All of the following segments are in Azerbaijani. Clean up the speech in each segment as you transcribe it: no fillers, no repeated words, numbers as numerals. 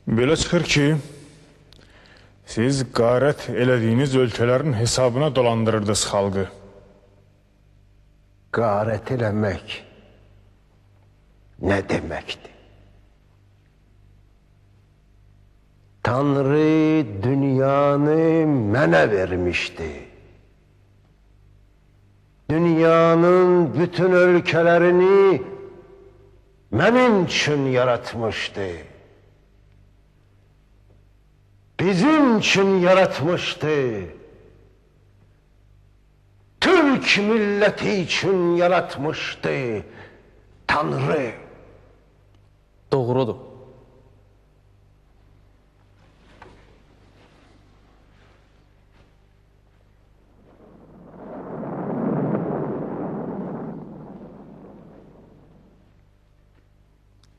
Belə çıxır ki, siz qarət elədiyiniz ölkələrin hesabına dolandırırdınız xalqı. Qarət eləmək nə deməkdir? Tanrı dünyanı mənə vermişdi. Dünyanın bütün ölkələrini mənim üçün yaratmışdı. Bizim için yaratmıştı. Türk milleti için yaratmıştı Tanrı. Doğrudur.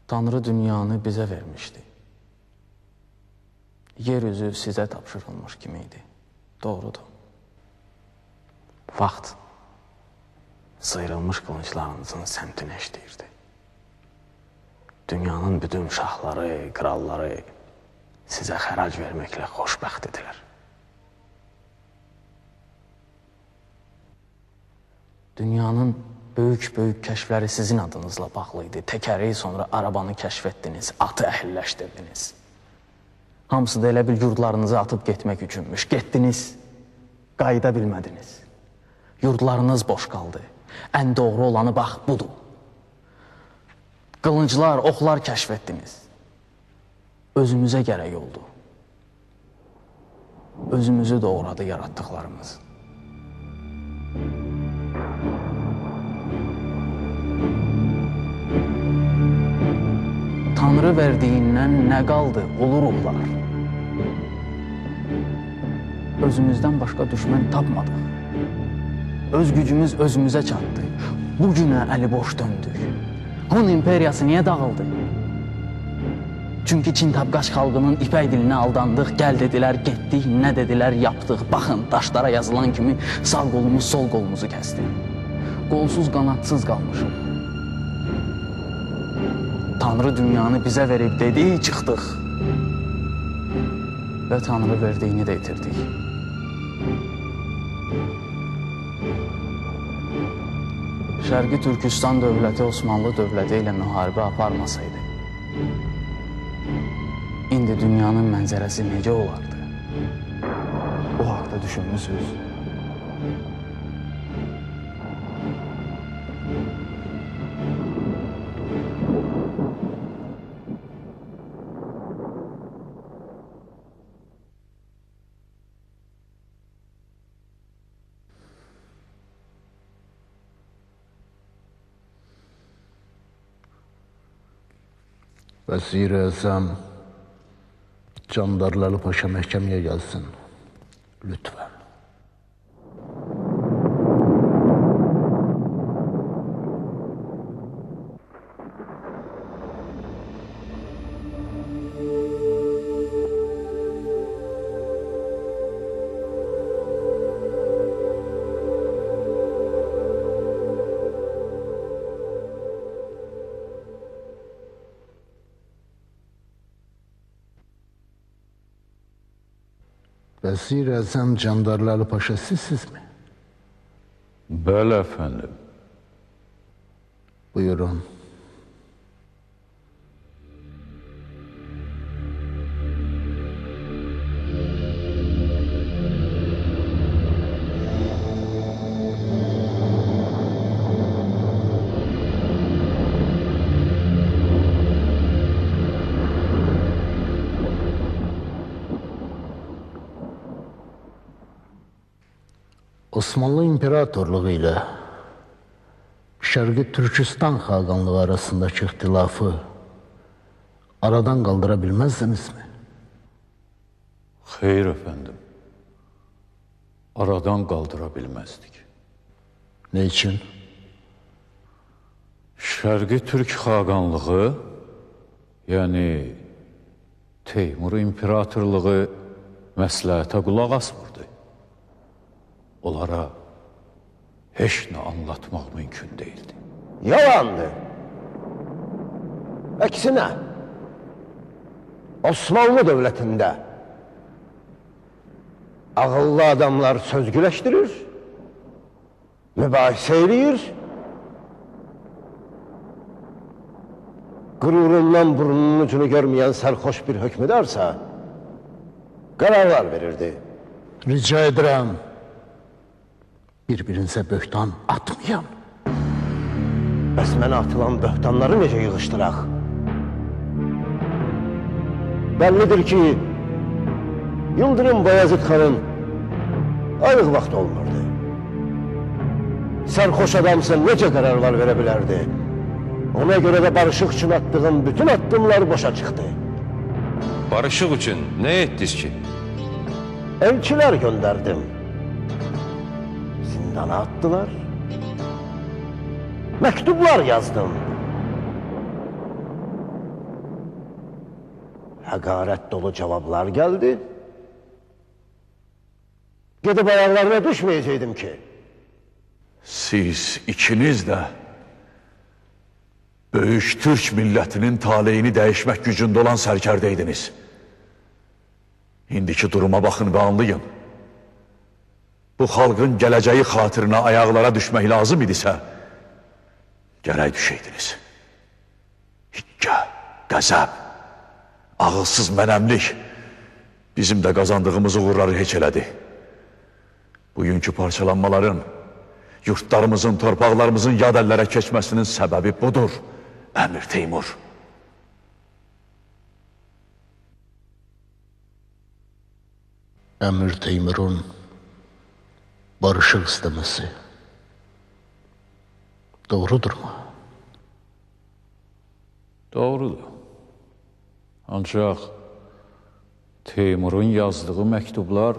Tanrı dünyanı bizə vermişdi. Yeryüzü sizə tapşırılmış kimiydi. Doğrudur. Vaxt sıyrılmış qılınclarınızın səmtinə işləyirdi. Dünyanın bütün şahları, kralları sizə xərac verməklə xoşbəxt idilər. Dünyanın böyük kəşfləri sizin adınızla bağlıydı. Təkəri, sonra arabanı kəşf etdiniz, atı əhilləşdirdiniz. Hamısı da elə bil yurdlarınızı atıb getmək üçünmüş. Getdiniz, qayıda bilmədiniz. Yurdlarınız boş qaldı. Ən doğru olanı bax, budur. Qılınclar, oxlar kəşf etdiniz. Özümüzə gərək oldu. Özümüzü doğradı yaratdıqlarımız. Tanrı verdiyindən nə qaldı, uluruqlar. Özümüzdən başqa düşmən tapmadıq. Öz gücümüz özümüzə çatdı. Bugünə əli boş döndük. Hun imperiyası niyə dağıldı? Çünki Çin-Tabqaş xalqının ipək dilinə aldandıq, gəl dedilər, getdik, nə dedilər, yapdıq. Baxın, daşlara yazılan kimi sağ qolumuz sol qolumuzu kəsdi. Qolsuz, qanadsız qalmışıq. Tanrı dünyanı bizə verib dedi, çıxdıq. Və Tanrı verdiyini də itirdik. Şərqi Türkistan dövləti Osmanlı dövləti ilə müharibə aparmasaydı, indi dünyanın mənzərəsi necə olardı? O haqda düşünmüsünüz? Vəzir-i Əzəm Candarlı Paşa məhkəməyə gəlsin. Lütfən. Vəzir-i Əzəm Candarlı Paşa sizsizmi? Bəli, əfəndim. Buyurun. Osmanlı İmperatorluğu ilə Şərqi Türkistan xaqanlığı arasındakı ixtilafı aradan qaldıra bilməzdinizmi? Xeyr, əfəndim. Aradan qaldıra bilməzdik. Ne için? Şərqi Türk xaqanlığı, yəni Teymur İmperatorluğu məsləhətə qulaq asmırdı. Onlara heç nə anlatmaq mümkün değildi. Yalandı. Əksinə, Osmanlı dövlətində ağıllı adamlar söz güləşdirir, mübahisə eləyir, qürurundan burnunun ucunu görməyən sərxoş bir hökmüdarsa qərarlar verirdi. Rica edirəm, bir-birinizə böhtan atmayın. Bəs mənə atılan böhtanları necə yığışdıraq? Bəllidir ki, Yıldırım Bayezid xanın ayıq vaxtı olmurdu. Sərxoş adamsa necə qərarlar verə bilərdi? Ona görə də barışıq üçün attığım bütün addımlar boşa çıxdı. Barışıq üçün nə etdiniz ki? Elçilər göndərdim. Zindana attılar. Məktublar yazdım. Həqarət dolu cavablar gəldi. Gedib ayaqlarına düşməyəcəkdim ki. Siz ikiniz də böyük Türk millətinin taleyini dəyişmək gücündə olan sərkərdeydiniz. İndiki duruma baxın və anlayın. Bu xalqın gələcəyi xatirinə ayaqlara düşmək lazım idisə, gərək düşəydiniz. Hikkə, qəzəb, ağılsız mənəmlik bizim də qazandığımız uğurları heç elədi. Bugünkü parçalanmaların, yurtlarımızın, torpaqlarımızın yad əllərə keçməsinin səbəbi budur, Əmir Teymur. Əmir Teymurun barışıq istəməsi doğrudurmu? Doğrudur. Ancaq Teymurun yazdığı məktublar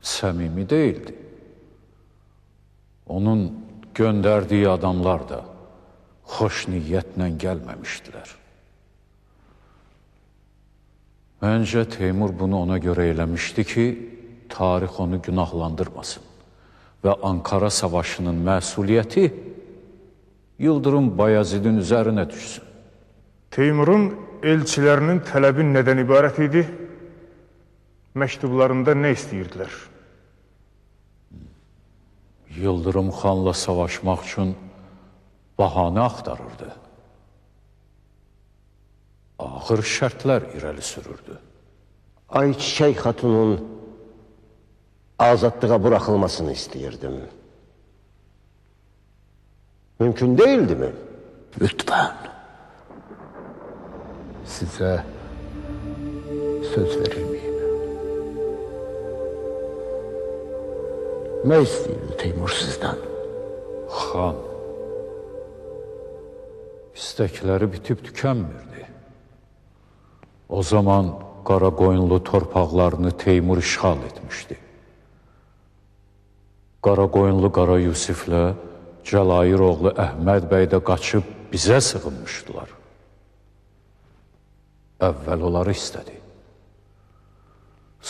səmimi deyildi. Onun göndərdiyi adamlar da xoş niyyətlə gəlməmişdilər. Məncə Teymur bunu ona görə eləmişdi ki, tarix onu günahlandırmasın və Ankara Savaşının məsuliyyəti Yıldırım Bayezidin üzərinə düşsün. Teymurun elçilərinin tələbi nədən ibarət idi? Məktublarında nə istəyirdilər? Yıldırım xanla savaşmaq üçün bahanə axtarırdı. Ağır şərtlər irəli sürürdü. Ayçiçək xatunun azadlığa buraxılmasını istəyirdim. Mümkün değildi mi? Lütfen. Sizə söz verilməyib. Nə istəyirdi Teymur sizdən? Xan, istəkləri bitib tükənmirdi. O zaman Qaraqoyunlu torpaqlarını Teymur işğal etmişdi. Qaraqoyunlu Qara Yusiflə Cəlair oğlu Əhməd bəy də qaçıb bizə sığınmışdılar. Əvvəl onları istədi.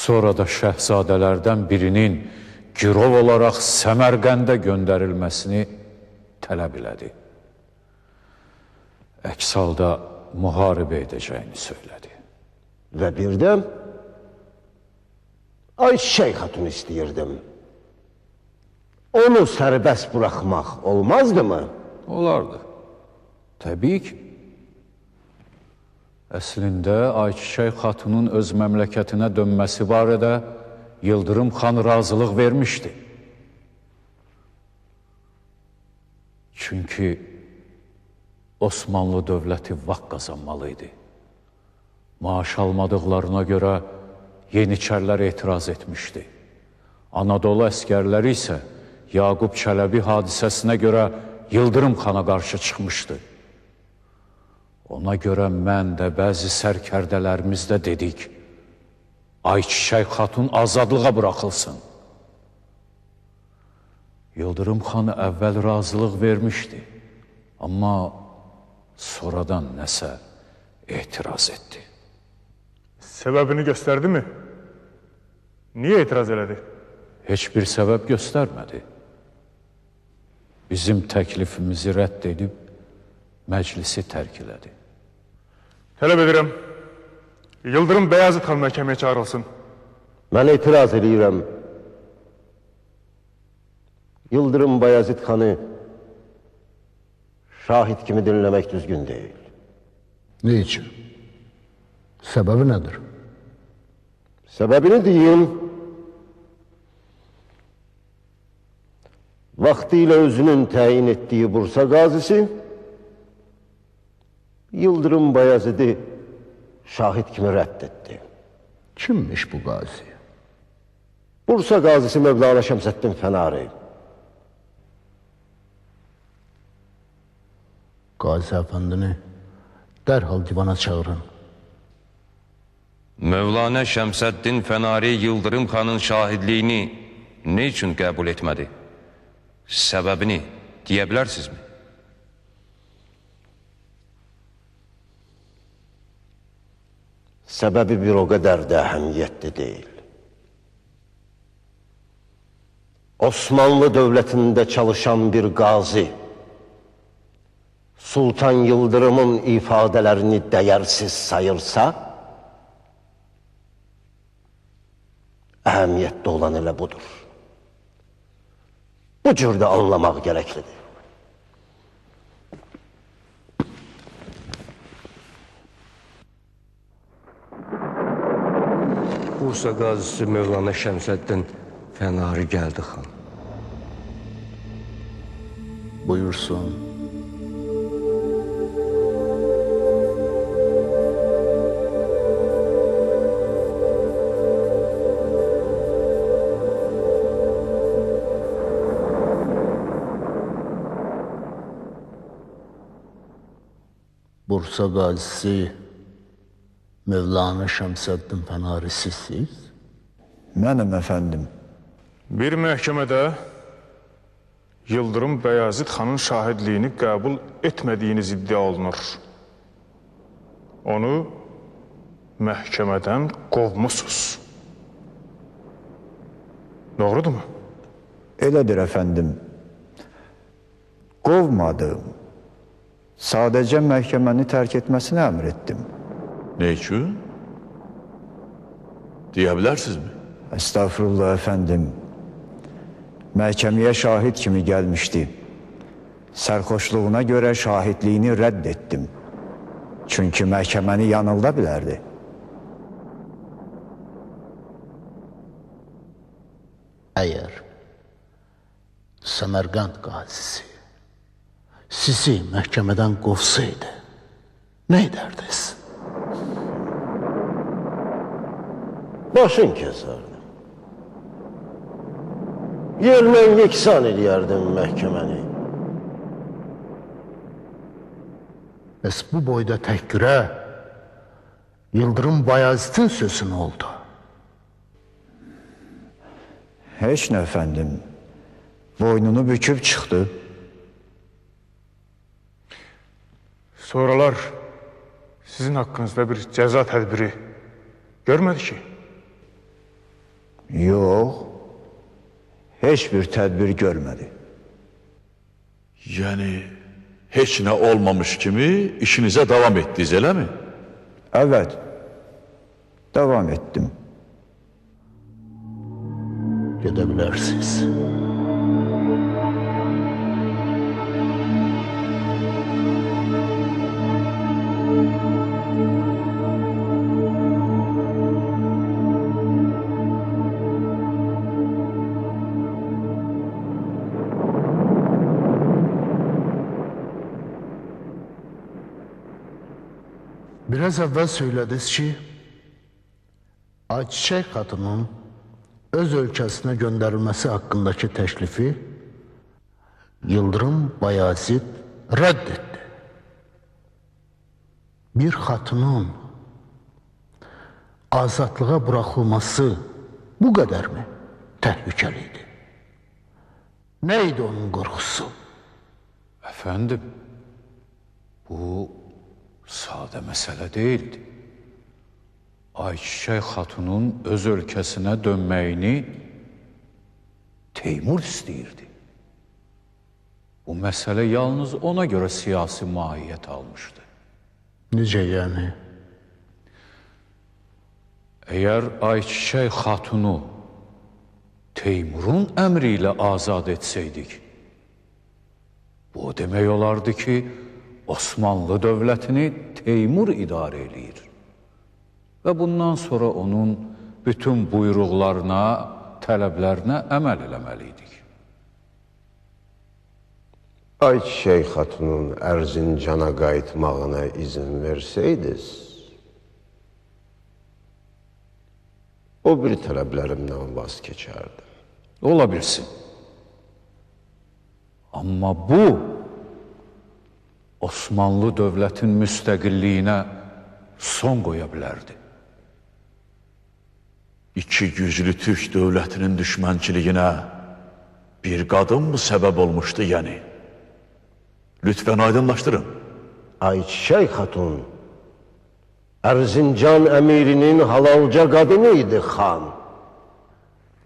Sonra da şəhzadələrdən birinin girov olaraq Səmərqəndə göndərilməsini tələb elədi. Əks halda müharibə edəcəyini söylədi. Və bir də Ayçiçək xatunu istəyirdim. Onu sərbəst buraxmaq olmazdı mı? Olardı. Təbii ki. Əslində Ayçiçək xatunun öz məmləkətinə dönməsi barədə Yıldırım xan razılıq vermişdi. Çünki Osmanlı dövləti vaqt qazanmalıydı. Maaş almadıqlarına görə Yeniçərlər etiraz etmişdi. Anadolu əskərləri isə Yaqub Çələbi hadisəsinə görə Yıldırım xana qarşı çıxmışdı. Ona görə mən də bəzi sərkərdələrimiz də dedik, Ayçiçək xatun azadlığa buraxılsın. Yıldırım xan əvvəl razılıq vermişdi, amma sonradan nəsə etiraz etdi. Səbəbini göstərdi mi? Niyə etiraz elədi? Heç bir səbəb göstərmədi. Bizim təklifimizi rədd edib məclisi tərk elədi. Tələb edirəm, Yıldırım Bəyazıt xan məhkəməyə çağırılsın. Mən etiraz edirəm. Yıldırım Bayezid xanı şahit kimi dinləmək düzgün deyil. Ne için? Sebebi nedir? Səbəbini deyim. Vaxtilə özünün təyin etdiyi Bursa qazisi Yıldırım Bayezid'i şahit kimi rədd etdi. Kimmiş bu gazi? Bursa qazisi Mövlana Şəmsəddin Fənari. Gazi efendini derhal divana çağırın. Mövlana Şəmsəddin Fənari Yıldırım xanın şahidliyini ne üçün qəbul etmədi? Səbəbini deyə bilərsinizmi? Səbəbi bir o qədər də əhəmiyyətli deyil. Osmanlı dövlətində çalışan bir qazi Sultan Yıldırım'ın ifadələrini dəyərsiz sayırsa, əhəmiyyətli olan elə budur. Bu cürdə anlamaq gərəklidir. Bursa qazisi Mövlana Şəmsəddin Fənari gəldi xan. Buyursun. Bursa gazisi Mevlana Şəmsəddin Fənari sizsiz? Mənim efendim. Bir məhkəmədə Yıldırım Bəyazıt xanın şahidliyini qəbul etmədiyiniz iddia olunur. Onu məhkəmədən qovmusunuz. Doğrudurmu? Elədir efendim. Qovmadım. Sadəcə məhkəməni tərk etməsini əmr etdim. Ne için? Diyebilirsiniz mi? Estağfurullah efendim. Məhkəməyə şahid kimi gəlmişdi. Sərxoşluğuna görə şahidliyini rədd etdim. Çünki məhkəməni yanılda bilərdi. Eğer Səmərqənd qazisi sizi məhkəmədən qovsaydı, ne ederdiniz? Başın kəsərdim. Yerlə yeksan edərdim məhkəməni. Bəs bu boyda təhqirə Yıldırım Bayezid'in sözü nə oldu? Heç nə efendim. Boynunu büküb çıxdı. Sonralar sizin haqqınızda bir cəza tədbiri görmədi ki? Yox. Heç bir tədbir görmədi. Yani hiç ne olmamış kimi işinize devam ettiniz, öyle mi? Evet. Devam ettim. Gedebilirsiniz. Biraz evvel söylediniz ki, Ayçiçek Hatun'un öz ülkesine gönderilmesi hakkındaki teklifi Yıldırım Bayezid reddetti. Bir hatunun azatlığa bırakılması bu kadar mı tehlikeliydi? Neydi onun korkusu? Efendim, bu sade mesele değildi. Ayçiçek Hatun'un öz ülkesine dönmeyini Teymur istəyirdi. Bu mesele yalnız ona göre siyasi mahiyet almıştı. Nice yani? Əgər Ayçiçək xatunu Teymurun əmri ilə azad etsəydik, bu o demək olardı ki, Osmanlı dövlətini Teymur idarə edir və bundan sonra onun bütün buyruqlarına, tələblərinə əməl eləməliydik. Ayçiçək xatunun Ərzincana qayıtmağına izin versəydiniz, o bir tələblərimdən vaz keçərdim. Ola bilsin. Amma bu, Osmanlı dövlətin müstəqilliyinə son qoya bilərdi. İki güclü Türk dövlətinin düşmənçiliyinə bir qadın mı səbəb olmuşdu yəni? Lütfən aydınlaşdırın. Ayçiçək xatun Ərzincan əmirinin halalca qadını idi xan.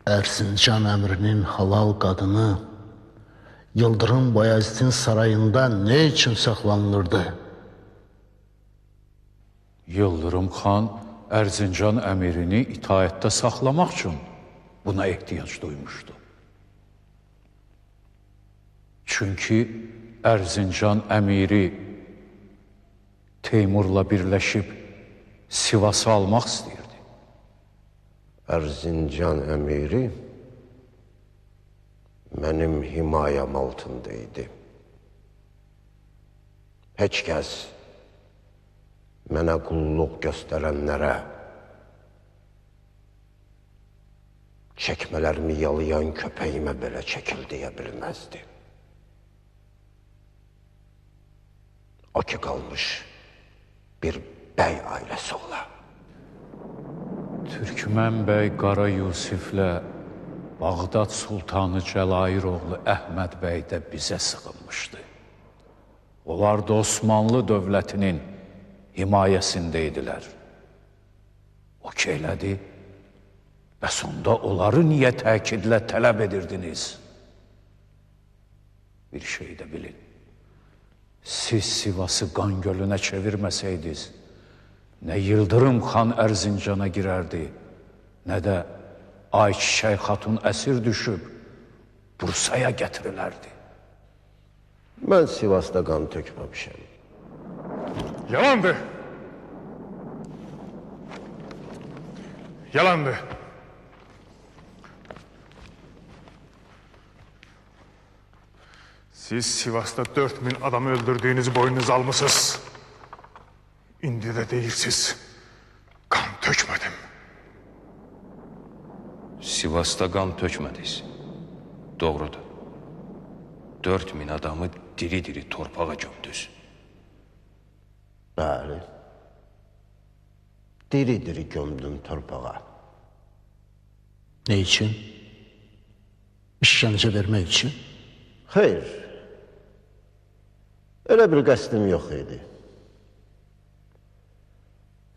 Ərzincan əmrinin halal qadını Yıldırım Bayezidin sarayında ne için saxlanılırdı? Yıldırım xan Ərzincan əmirini itaətdə saxlamaq üçün buna ehtiyac duymuşdu. Çünki Ərzincan əmiri Teymurla birləşib Sivası almaq istəyirdi. Ərzincan əmiri mənim himayəm altındaydı. Heç kəs mənə qulluq göstərənlərə çəkmələrimi yalayan köpəyimə belə çəkil deyə bilməzdi. O ki qalmış bir bəy ailəsi ola. Türkmən bəy Qara Yusiflə Bağdad Sultanı Cəlahiroğlu Əhməd bəy də bizə sığınmışdı. Onlar da Osmanlı dövlətinin himayəsində idilər. O ki elədi, bəs onda onları niyə təkidlə tələb edirdiniz? Bir şey də bilin. Siz Sivası qan gölünə çevirməsəydiniz, nə Yıldırım xan Ərzincana girərdi, nə də Ayçiçək xatun əsir düşüb Bursaya gətirilərdi. Mən Sivasda qan tökməmişəm. Yalandır. Yalandır. Siz Sivas'ta 4000 adamı öldürdüğünüzü boynunuza almışsınız. İndi de deyirsiniz, kan tökmedim. Sivas'ta qan tökmədiniz. Doğrudur. 4000 adamı diri-diri torpağa gömdünüz. Bəli. Diri-diri gömdüm torpağa. Ne için? İşkence vermek için? Xeyr. Elə bir qəsdim yox idi.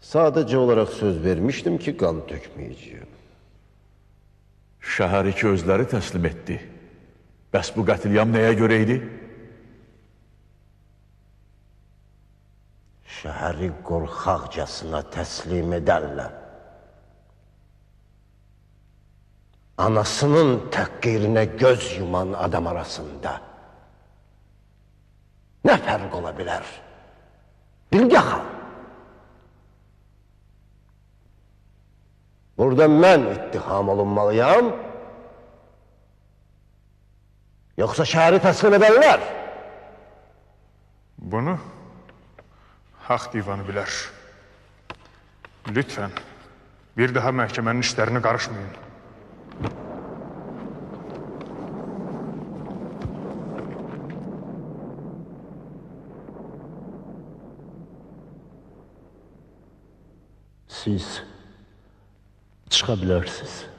Sadəcə olaraq söz vermişdim ki, qan tökməyəcəyim. Şəhəri ki özləri təslim etdi. Bəs bu qətilyam nəyə görə idi? Şəhəri qorxaqcasına təslim edərlər. Anasının təhqirinə göz yuman adam arasında nə fərq ola bilər? Bilgə xan. Burada mən ittiham olunmalıyam, yoxsa şəhəri təslim edərlər? Bunu haq divanı bilər. Lütfen bir daha məhkəmənin işlərini qarışmayın. Siz çıkabilirsiniz.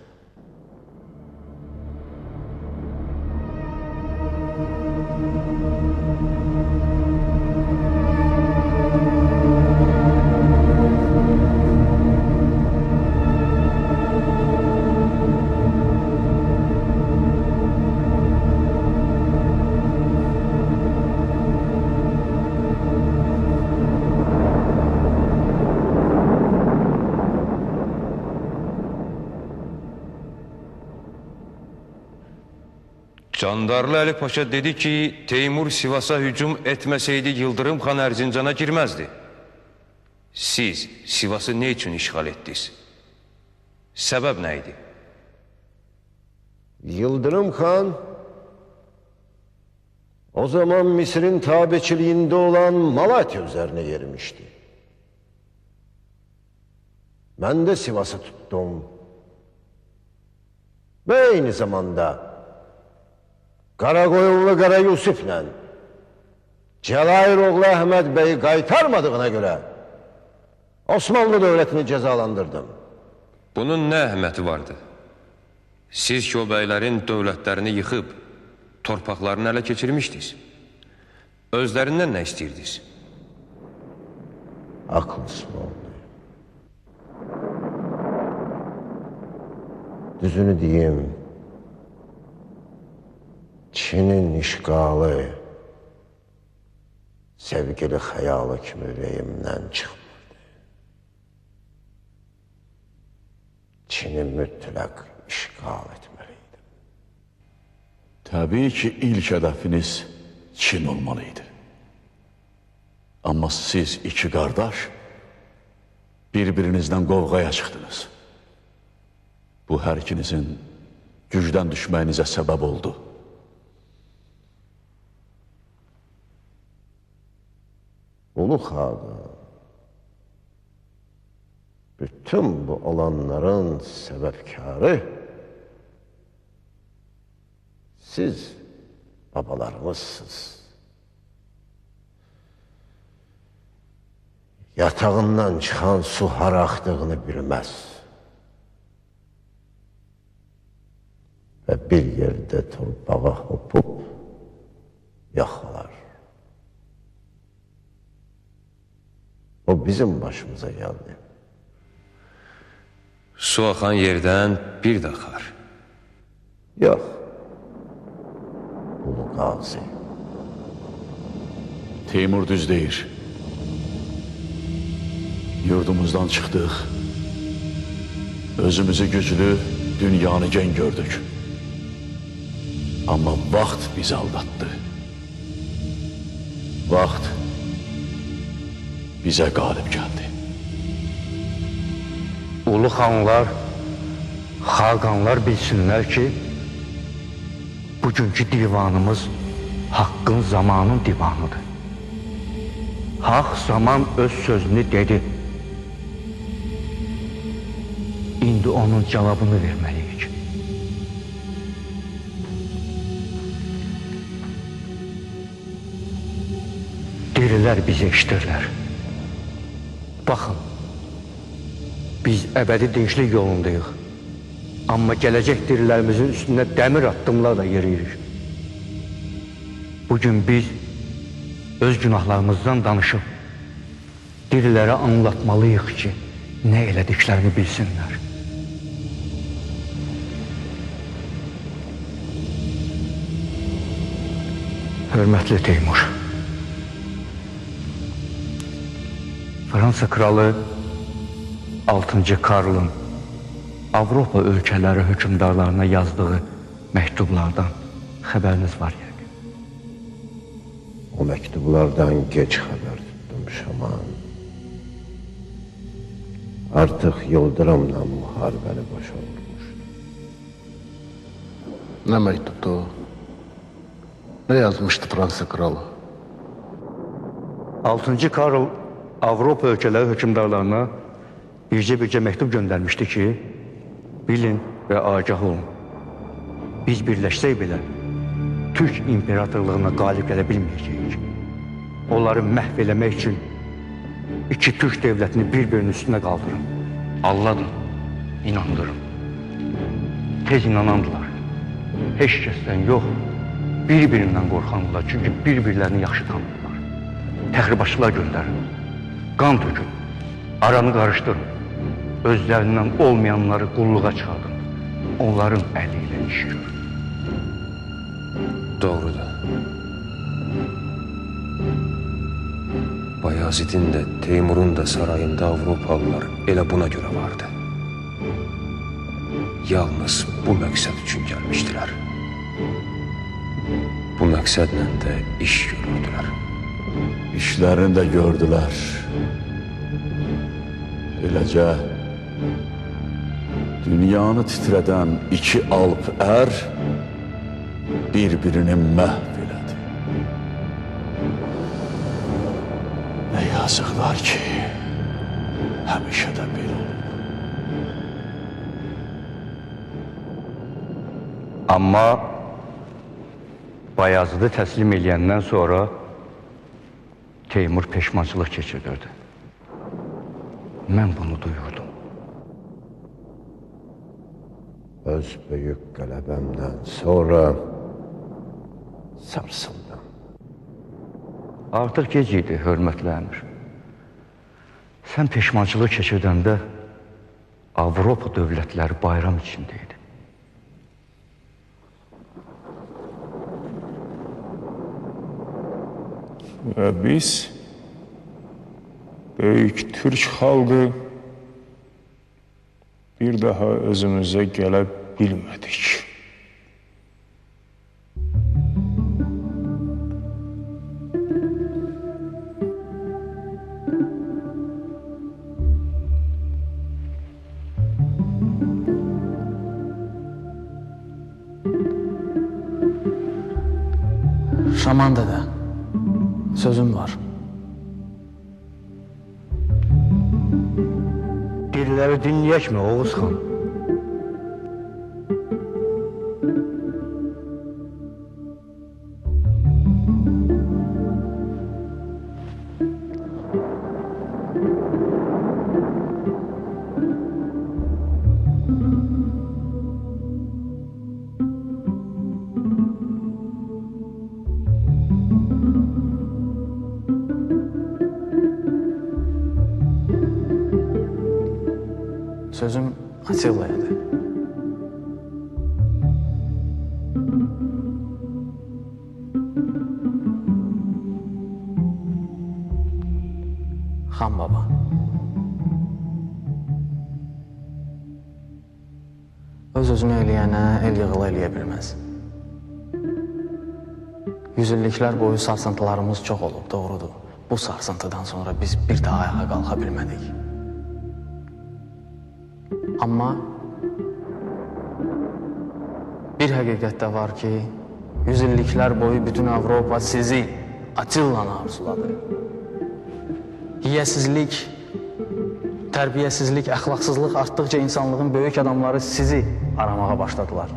Candarlı Əli Paşa dedi ki, Teymur Sivas'a hücum etmeseydi Yıldırım Xan Erzincana girmezdi. Siz Sivas'ı ne için işgal ettiniz? Sebep neydi? Yıldırım Han o zaman Mısır'ın tabiçiliğinde olan Malatya üzerine yermişti. Ben de Sivas'ı tuttum. Ve aynı zamanda Karakoyunlu Kara Yusuf'la Celahiroğlu Ahmet Bey'i kaytarmadığına göre Osmanlı devletini cezalandırdım. Bunun ne əhəmiyyəti vardı? Siz ki o beylerin dövlətlərini yıxıb, torpaqlarını ələ keçirmişdiniz. Özlərindən nə istəyirdiniz? Haklısın oldu. Düzünü diyeyim, Çin'in işgalı sevgili hayalı kimi ürəyimdən çıxmırdı. Çin'i mütləq işgal etmeliydim. Təbii ki, ilk hədəfiniz Çin olmalıydı. Amma siz iki qardaş bir-birinizdən qovğaya çıxdınız. Bu hər ikinizin gücdən düşməyinizə səbəb oldu. Ulu Xaqa, bütün bu olanların sebepkarı siz babalarımızsınız. Yatağından çıkan su hara axdığını bilmez. Ve bir yerde torpağa hopup yakalar. O bizim başımıza geldi. Su axan yerdən bir də axar. Yok. Ulu Gazi. Teymur düz deyir. Yurdumuzdan çıxdıq. Özümüzü güclü, dünyanı gen gördük. Amma vaxt bizi aldatdı. Vaxt bizə qalib gəldi. Ulu xanlar, xaqanlar bilsinlər ki, bugünkü divanımız haqqın zamanın divanıdır. Haq zaman öz sözünü dedi. İndi onun cavabını verməliyik. Dirilər bizi eşitirlər. Baxın, biz əbədi dinclik yolundayıq. Amma gələcək dirilərimizin üstünə dəmir addımlarla yeriyirik. Bugün biz öz günahlarımızdan danışıb dirilərə anlatmalıyıq ki, nə elədiklərini bilsinlər. Hörmətli Teymur, Fransa kralı 6. Karlın Avropa ölkələri hökümdarlarına yazdığı məktublardan xəbəriniz var yəqin. O mektuplardan geç haber tuttum Şaman. Artık Yıldırım'la muharebeni başa vurmuş. Ne mektuptu o? Ne yazmıştı Fransa kralı? 6. Karl Avropa ölkələri hökümdarlarına bircə məktub göndərmişdi ki, bilin və agah olun. Biz birləşsək belə, Türk imperatorluğuna qalib gələ bilməyəcəyik. Onları məhv eləmək üçün iki Türk devlətini bir-birinin üstünə qaldırın. Allah'ın inandırın. Tez inanandılar. Heç kəsdən yox, bir-birindən qorxandılar. Çünki bir-birlərini yaxşı tanıdılar. Təxribatçılar göndərin. Qan tökün. Aranı qarışdırın. Özlərindən olmayanları qulluğa çıxardın. Onların əli ilə iş görün. Doğrudur. Bayazidin de Teymur'un da sarayında Avropalılar elə buna göre vardı. Yalnız bu məqsəd üçün gəlmişdilər. bu məqsədlə də iş görürdülər. İşlərini də gördülər. Eləcə dünyanı titrədən iki alp ər bir-birini məhv elədi. Nə yazıqlar ki, həmişə də belə olub. Amma Bayazıdı təslim eləyəndən sonra Teymur peşmançılıq keçirirdi. Mən bunu duyurdum. Öz böyük qələbəmdən sonra sarsıldım. Artıq gec idi, hörmətli əmir. Sən peşmançılıq keçirdəndə Avropa dövlətləri bayram içində idi. Və biz böyük Türk xalqı bir daha özümüzə gələ bilmədik. Şaman dədə, sözüm var. Diriləri dinləyək mi, Oğuz xan? Sözüm Atilla'ydı. Xan baba. Öz-özünü eləyənə el yığılı eləyə bilməz. Yüzilliklər boyu sarsıntılarımız çox olub, doğrudur. Bu sarsıntıdan sonra biz bir daha ayağa qalxa bilmədik. Amma bir həqiqət də var ki, yüzilliklər boyu bütün Avropa sizi, Atilla'nı arzuladı. Yiyəsizlik, tərbiyəsizlik, əxlaqsızlıq artdıqca insanlığın böyük adamları sizi aramağa başladılar.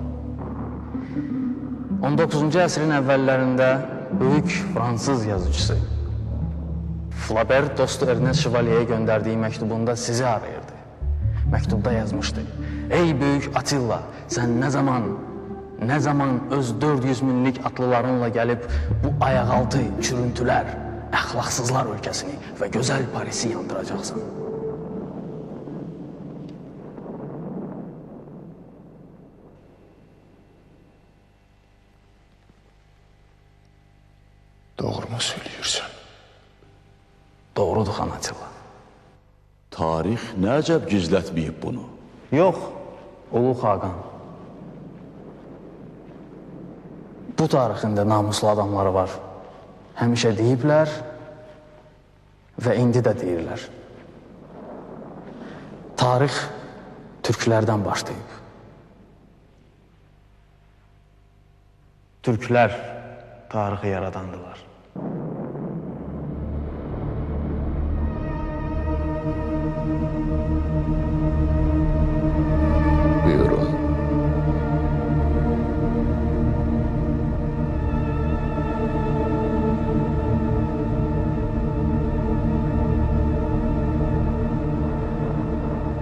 19-cu əsrin əvvəllərində böyük Fransız yazıcısı Flaubert dostu Ernest Chevalier'e göndərdiyi məktubunda sizi arayırdı. Məktubda yazmışdı. Ey böyük Attila, sən nə zaman öz 400 minlik atlılarınla gəlib bu ayaqaltı çürüntülər, əxlaqsızlar ölkəsini və gözəl Parisi yandıracaqsan. Doğru mu söylüyorsun? Doğrudur, xan Attila. Tarix nə əcəb gizlətməyib bunu? Yox, Ulu Xaqan. Bu tarixində namuslu adamları var. Həmişə deyiblər və indi də deyirlər. Tarix türklərdən başlayıb. Türklər tarixi yaradandılar. Buyurun.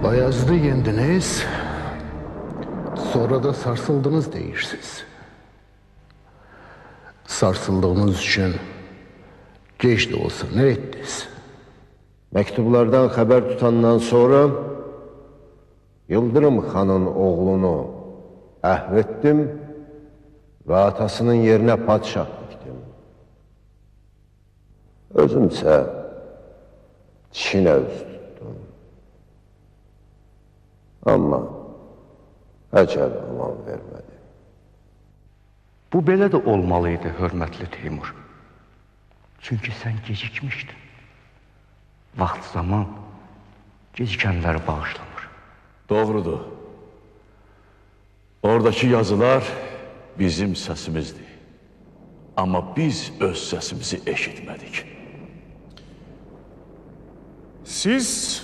Bayazıdı yendiniz, sonra da sarsıldınız deyirsiniz. Sarsıldığınız için geç de olsa ne ettiniz? Məktublardan xəbər tutandan sonra Yıldırım xanın oğlunu əhv etdim və atasının yerinə padişah dikdim. Özümsə Çinə üz tutdum. Amma əcəl aman vermədi. Bu belə də olmalıydı, hörmətli Teymur. Çünki sən gecikmişdin. Vaxt zaman gecikənləri bağışlamır. Doğrudur. Oradakı yazılar bizim səsimizdir. Amma biz öz səsimizi eşitmədik. Siz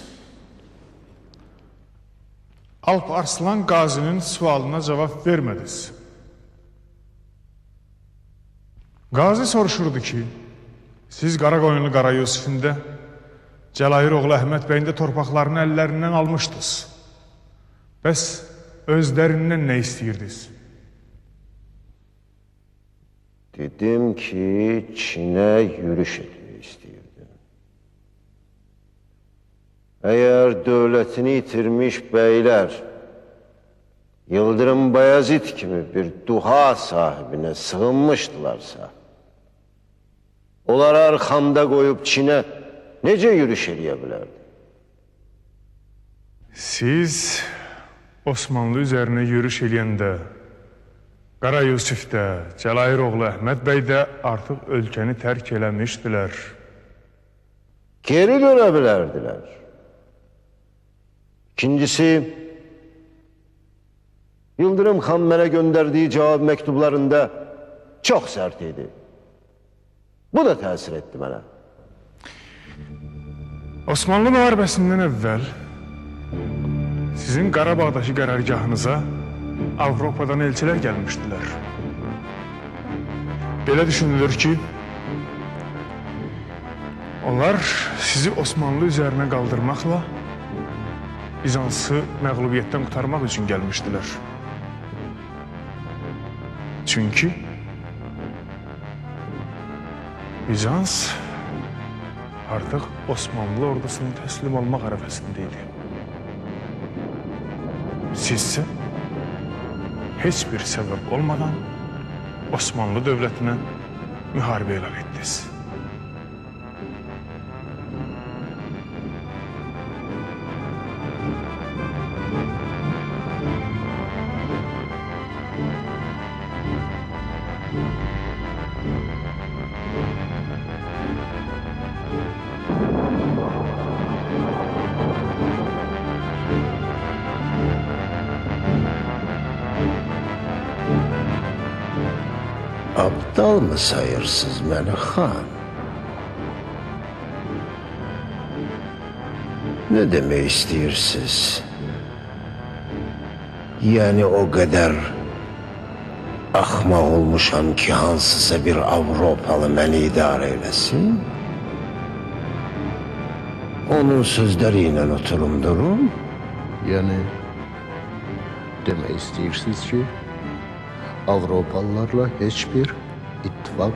Alp Arslan Qazinin sualına cavab vermədiniz. Qazi soruşurdu ki, siz Qaraqoyunlu Qara Yusifində Cəlayir oğlu Əhməd bəyin də torpaqlarını əllərindən almışdınız. Bəs özlərindən nə istəyirdiniz? Dedim ki, Çinə yürüş etmək istəyirdim. Əgər dövlətini itirmiş bəylər Yıldırım Bayazid kimi bir duha sahibinə sığınmışdılarsa, onları arxamda qoyub Çinə necə yürüş eləyə bilərdi? Siz Osmanlı üzərinə yürüş eləyəndə Qara Yusif də, Cəlayir oğlu Əhməd bəy də artıq ölkəni tərk eləmişdilər. Geri dönə bilərdilər. İkincisi, Yıldırım xan mənə göndərdiyi cavab məktublarında çox sərt idi. Bu da təsir etdi mənə. Osmanlı müharibəsindən əvvəl sizin Qarabağdakı qərargahınıza Avropadan elçilər gəlmişdilər. Belə düşünülür ki, onlar sizi Osmanlı üzərinə qaldırmaqla Bizansı məğlubiyyətdən qurtarmaq üçün gəlmişdilər. Çünki Bizans artıq Osmanlı ordusunun təslim olmaq ərəfəsində idi. Sizsə heç bir səbəb olmadan Osmanlı dövlətinə müharibə elan etdiniz. Aptal mı sayırsınız məni xan? Ne demək istəyirsiniz? Yani o kadar axmaq olmuşam ki, hansısa bir Avropalı məni idarə eləsin? Onun sözləri ilə oturum durum? Yəni demək istəyirsiniz ki, Avropalılarla heç bir ittifak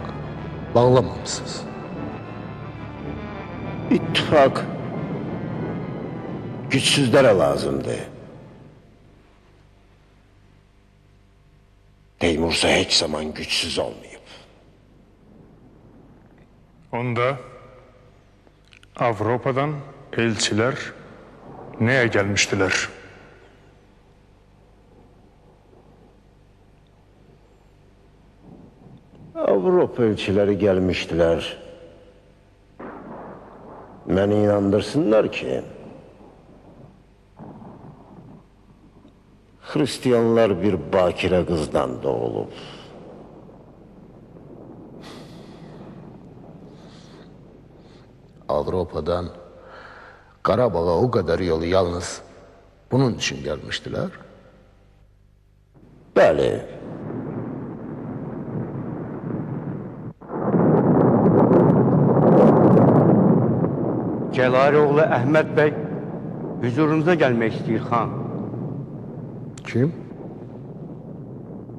bağlamamışsınız. İttifak güçsüzlere lazımdı. Teymursa hiç zaman güçsüz olmayıp. Onda Avropadan elçilər nəyə gəlmişdilər? Avropa elçileri gelmiştiler. Beni inandırsınlar ki Hristiyanlar bir bakire kızdan doğulup Avrupa'dan Qarabağ'a o kadar yolu yalnız bunun için gelmiştiler. bəli, Cəlayir oğlu Əhməd bəy hüzurunuza gəlmək istəyir xan. Kim?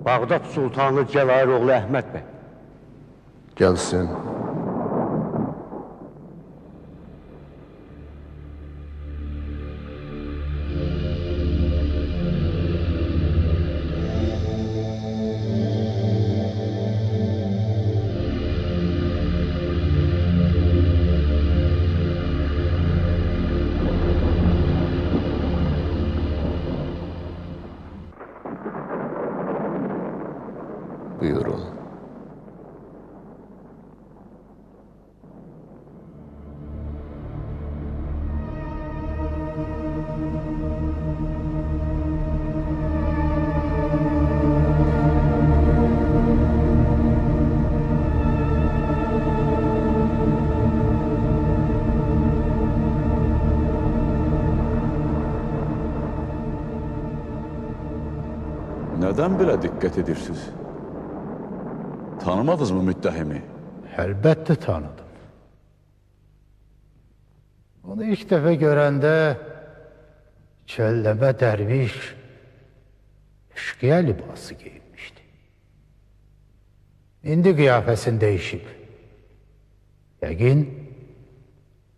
Bağdad sultanı Cəlayir oğlu Əhməd bəy. Gelsin. Buyurun. Neden böyle dikkat edirsiniz? Tanımadınız mı müttehimi? Elbette tanıdım. Onu ilk defa görende çölleme derviş eşkıya libası giyinmişti. İndi kıyafesin değişip. Yəqin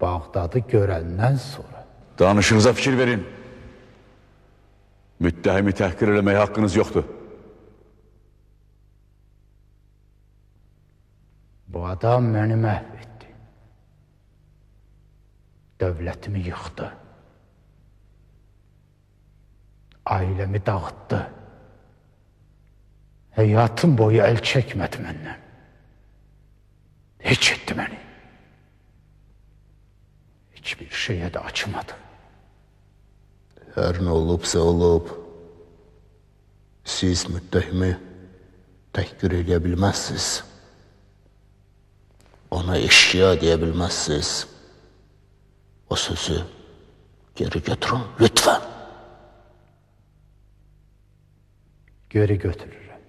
Bağdadı görəndən sonra. Danışınıza fikir verin. Müttehimi tehkir eləməyə hakkınız yoktu. Bu adam məni məhv etdi. Dövlətimi yıxdı. Ailəmi dağıtdı. Həyatım boyu əl çəkmədi məndən. Heç etdi məni. Hiçbir şeyə də açmadı. Her ne olubsa olub, siz müttehimi tehkir edebilmezsiniz. Ona eşkıya diyebilmezsiniz. O sözü geri götürün lütfen. Geri götürürüm.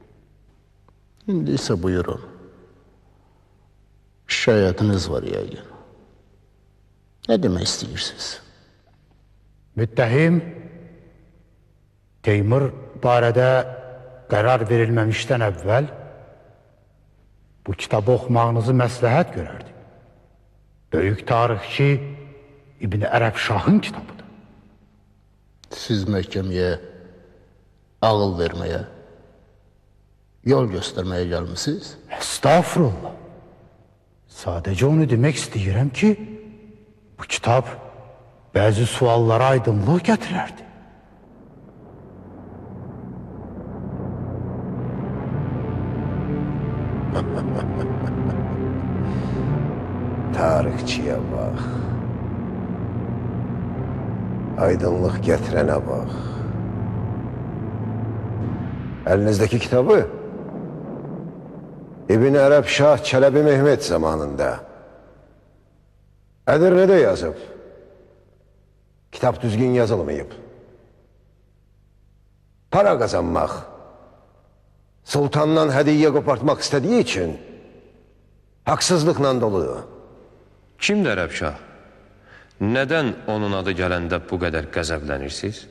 Şimdi ise buyurun. Şikayetiniz var yəqin. Ne demek istiyorsunuz? Müttəhim Teymur barədə qərar verilməmişdən əvvəl bu kitabı oxumağınızı məsləhət görərdi. Böyük tarixçi İbn Ərəb Şahın kitabıdır. Siz məhkəməyə ağıl vermeye, yol göstermeye gelmişsiniz. Estağfurullah. Sadəcə onu demək istəyirəm ki, bu kitab bəzi suallara aydınlıq gətirərdi. Tarixçiyə bax. Aydınlıq gətirənə bax. Elinizdeki kitabı İbn Ərəb Şah Çələbi Mehmet zamanında Edirne'de yazıb. Kitap düzgün yazılmayıb. Para kazanmaq, sultandan hədiyyə qopartmaq istədiyi üçün haqsızlıqla doludur. Kimdir Ərəb Şah? Nədən onun adı gələndə bu qədər qəzəblənirsiniz?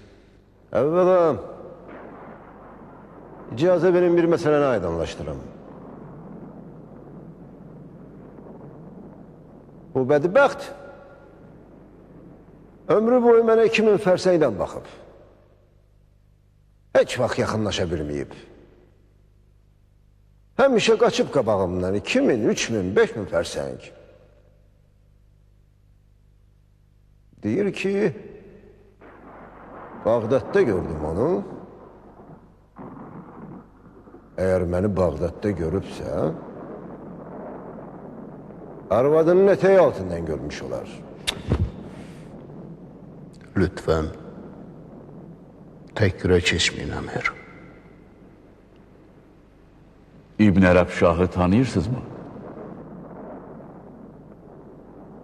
Əvvəla icazə verin bir məsələni aydınlaşdırım. Bu bədbəxt ömrü boyu mənə 2000 fərsəngdən baxıb. Heç vaxt yaxınlaşa bilməyib. Həmişə qaçıb qabağımdan 2000, 3000, 5000 fərsəng. Deyir ki, Bağdadda gördüm onu. Eğer məni Bağdadda görübsə, arvadının eteği altından görmüş olar. Lütfen tekrar geçmeyin Emir. İbn Ərəb Şahı tanıyırsınız mı?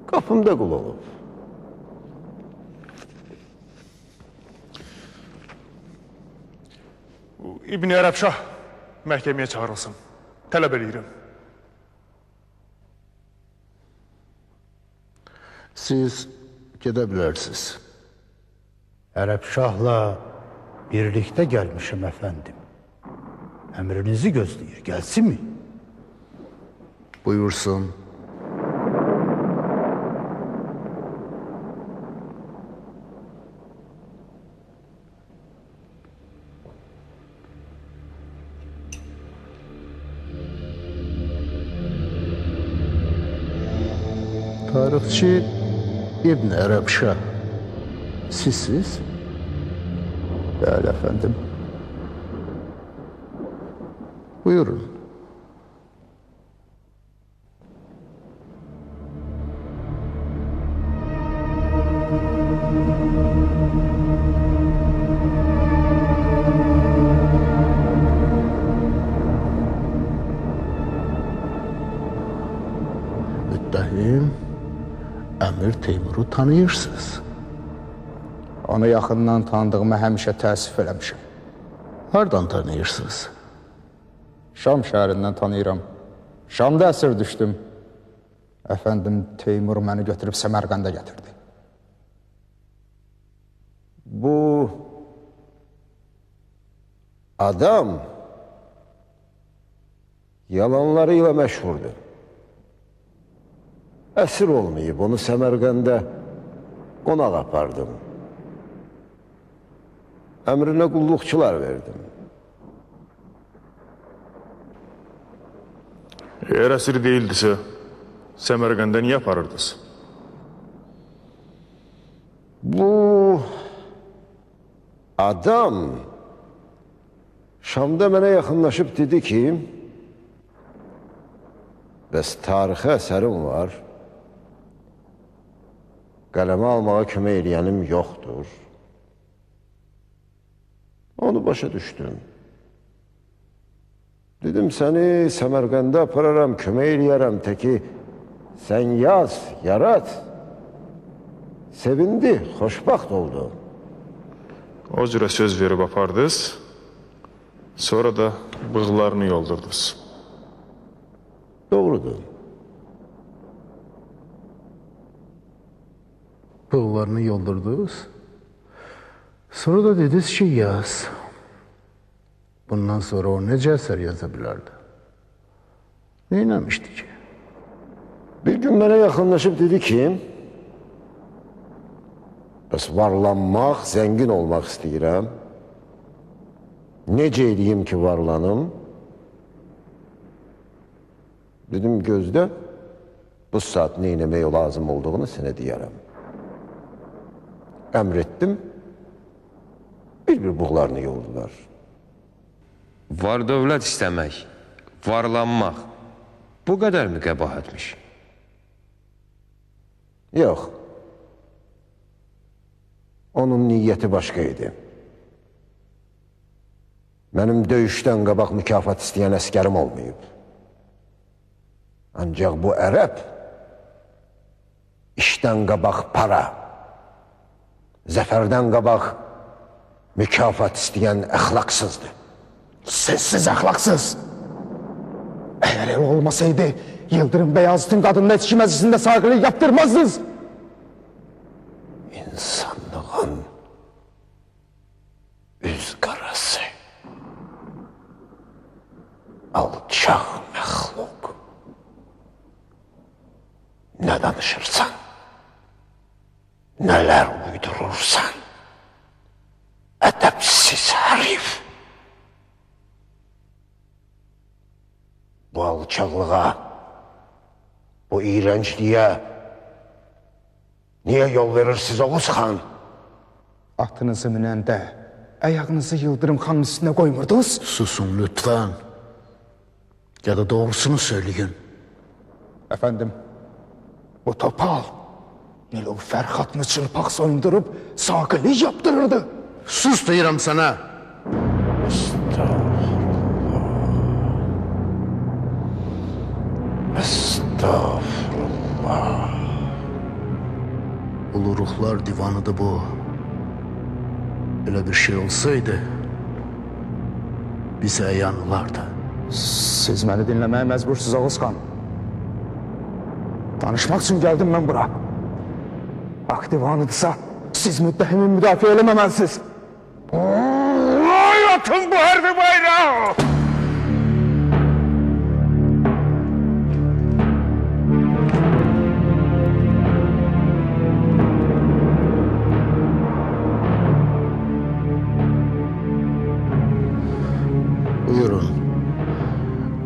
Qapımda qul olub. İbn Ərəb Şah məhkəməyə çağırılsın. Tələb edirəm. Siz gidebilirsiniz. Ərəb Şahla birlikdə gəlmişim əfəndim. Əmrinizi gözləyir, gəlsin mi? Buyursun. Tarixçi İbn Ərəb Şah. Sizsiz? Bəli, əfəndim. Buyurun. Müttəhim, Əmir Teymuru tanıyırsınız. Onu yaxından tanıdığıma həmişə təəssüf eləmişəm. Hardan tanıyırsınız? Şam şəhərindən tanıyıram. Şamda əsir düşdüm. Əfəndim Teymur məni götürüb Səmərqəndə gətirdi. Bu adam yalanlarıyla məşhurdur. Əsir olmayıb, onu Səmərqəndə qonaq apardım. Əmrinə qulluqçular verdim. Eğer əsir değildisə, Səmərqəndə niyə aparırdınız? Bu adam Şamda mənə yaxınlaşıb dedi ki, bəs tarixi əsərim var, qələmə almağa kömək eləyənim yoxdur. Onu başa düşdüm. Dedim, səni Səmərqəndə apararam, kömək eləyərəm, təki sən yaz, yarat. Sevindi, xoşbaxt oldu. O cürə söz verib apardınız, sonra da bığlarını yoldurdunuz. Doğrudur. Bığlarını yoldurdunuz. Sonra da dediniz ki yaz. Bundan sonra o necə əsər yaza bilərdi? Neyləmişdi ki? Bir gün mənə yaxınlaşıb dedi ki, bəs varlanmaq, zəngin olmaq istəyirəm. Necə edeyim ki, varlanım? Dedim, gözlə, bu saat neyləmək lazım olduğunu sənə deyərəm. Əmr etdim, bir-bir buğlarını yoldular. Var dövlət istəmək, varlanmaq, bu qədər mi qəbahətmiş? Yox, onun niyyəti başqa idi. Mənim döyüşdən qabaq mükafat istəyən əskərim olmayıb. Ancaq bu ərəb işdən qabaq para, zəfərdən qabaq mükafat istəyən əxlaqsızdır. Sessiz, əxlaqsız. Əgər elə olmasaydı, Yıldırım Beyazıt'ın qadının etki məclisində sağlıq yaptırmazdınız. İnsanlığın üz qarası, alçaq məxluq. Nə danışırsan, nələr uydurursan, ədəbsiz hərif. Bu alçaqlığa, bu iğrəncliyə niyə yol verirsiniz Oğuz xan? Atınızı minəndə ayağınızı Yıldırım xanın üstünə qoymurdunuz. Susun lütfen. Ya da doğrusunu söyleyin. Efendim, bu topal Nilüfer xatını çılpaq soyundurub saqili yaptırırdı. Sus deyirəm sana. Estağfurullah. Ulu Ruhlar Divanıdır bu. Öyle bir şey olsaydı bize əyan olardı. Siz məni dinləməyə məcbursunuz Oğuz xan. Danışmaq üçün gəldim mən bura. Hak divanıdırsa siz müttəhimi müdafiə eləməməlisiniz. Atın bu hərbi bayrağı! Buyurun.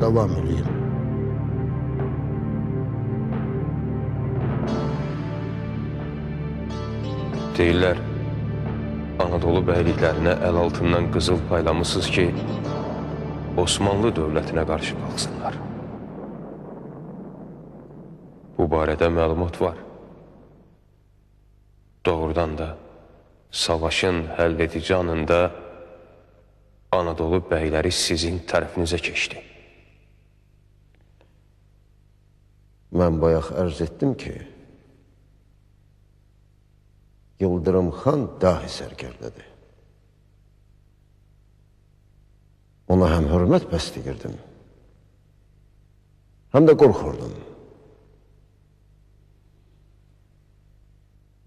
Devam edeyim. Deyirlər, Anadolu bəyliklərinə əl altından qızıl paylamışsınız ki, Osmanlı dövlətinə qarşı qalsınlar. Bu barədə məlumat var. Doğrudan da savaşın həlledici anında Anadolu bəyləri sizin tərəfinizə keçdi. Mən bayaq ərz etdim ki, Yıldırım xan dahi sərkərdədir. Ona həm hörmət bəsləyirdim, həm də qorxurdum.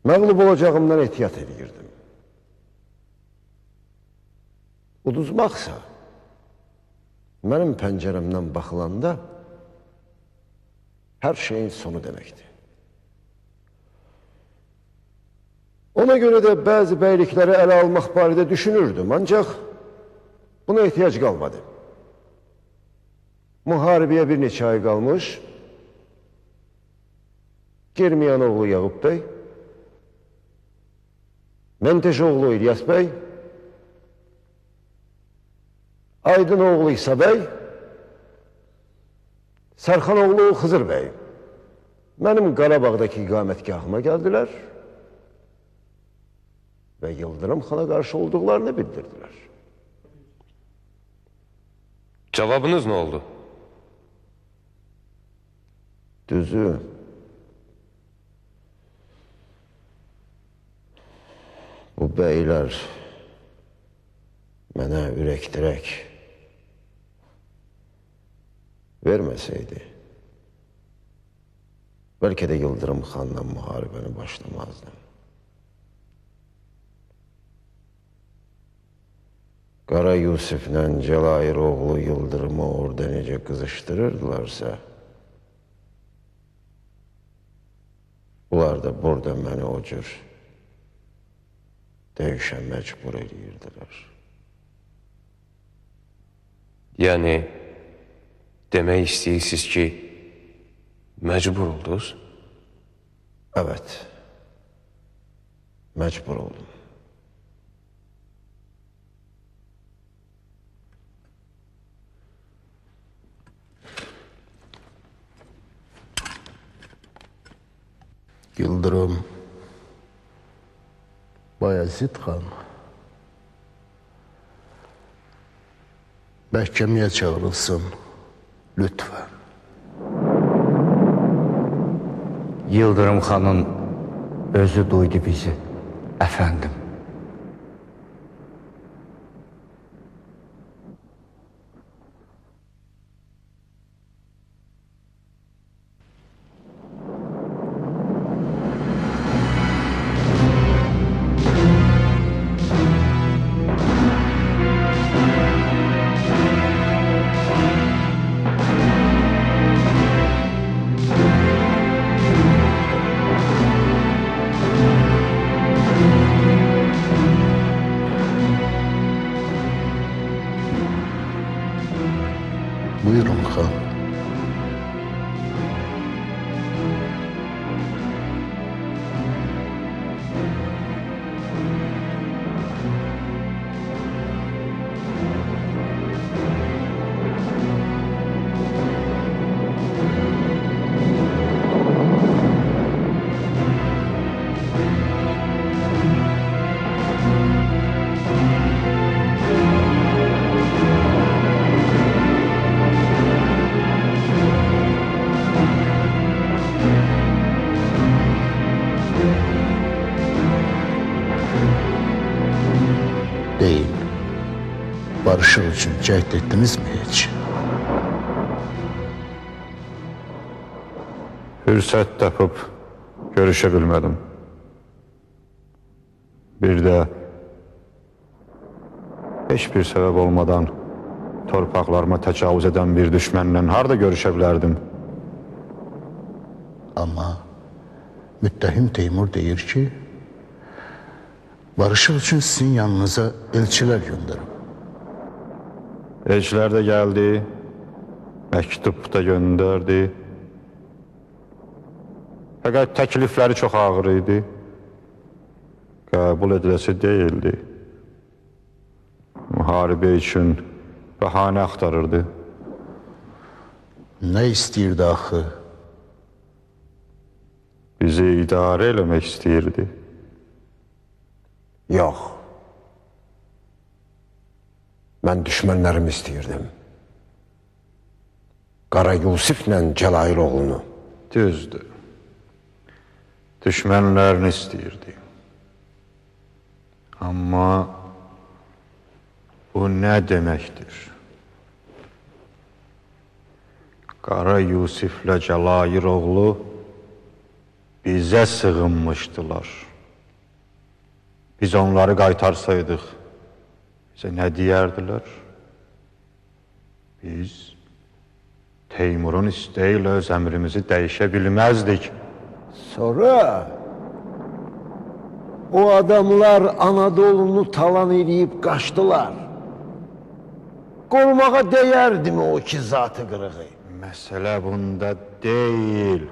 Məğlub olacağımdan ehtiyat edirdim. Uduzmaqsa, mənim pəncərəmdən baxılanda hər şeyin sonu deməkdir. Ona görə də bəzi bəylikləri ələ almaq barədə düşünürdüm, ancaq buna ehtiyac qalmadı. Müharibəyə bir neçə ay qalmış, Germiyanoğlu Yağub bəy, Menteşoğlu İlyas bəy, Aydınoğlu İsa bəy, Sərxanoğlu Xızır bəy mənim Qarabağdakı iqamətgahıma gəldilər və Yıldırım xana qarşı olduqlarını bildirdilər. Cavabınız nə oldu? Düzü, bu bəylər mənə ürəkdirək verməsəydi, bəlkə də Yıldırım xanla müharibəni başlamazdım. Qara Yusiflə Cəlair oğlu Yıldırımı orada necə qızışdırırdılarsa, bunlar da burada məni o cür döyüşə məcbur edirdilər. Yəni, demək istəyirsiniz ki, məcbur oldunuz? Evet, mecbur oldum. Yıldırım, Bayezid xan, məhkəməyə çağırılsın, lütfen. Yıldırım xanın özü duydu bizi, əfəndim. Buyurun xan. Deyin, barışıq üçün cəhd etdinizmi heç? Fürsət tapıb görüşə bilmədim. Bir də heç bir səbəb olmadan torpaqlarıma təcavüz edən bir düşmənlə harda görüşə bilərdim? Amma müttəhim Teymur deyir ki, barışıq üçün sizin yanınıza elçilər göndərib. Elçilər də gəldi, məktub da göndərdi. Fəqət təklifləri çox ağır idi. Qəbul ediləsi deyildi. Müharibə üçün bəhanə axtarırdı. Nə istəyirdi axı? Bizi idarə eləmək istəyirdi. Yox. Mən düşmənlərimi istəyirdim. Qara Yusiflə Cəlail oğlunu. Düzdür. Düşmənlərini istəyirdi. Amma bu nə deməkdir? Qara Yusiflə Cəlail oğlu bizə sığınmışdılar. Biz onları qaytarsaydıq, bizə nə deyərdilər? Biz Teymurun isteği ilə öz əmrimizi dəyişə bilməzdik. Sonra o adamlar Anadolu'nu talan edib qaçdılar. Qorumağa dəyərdimi o iki zatı qırığı? Məsələ bunda deyil.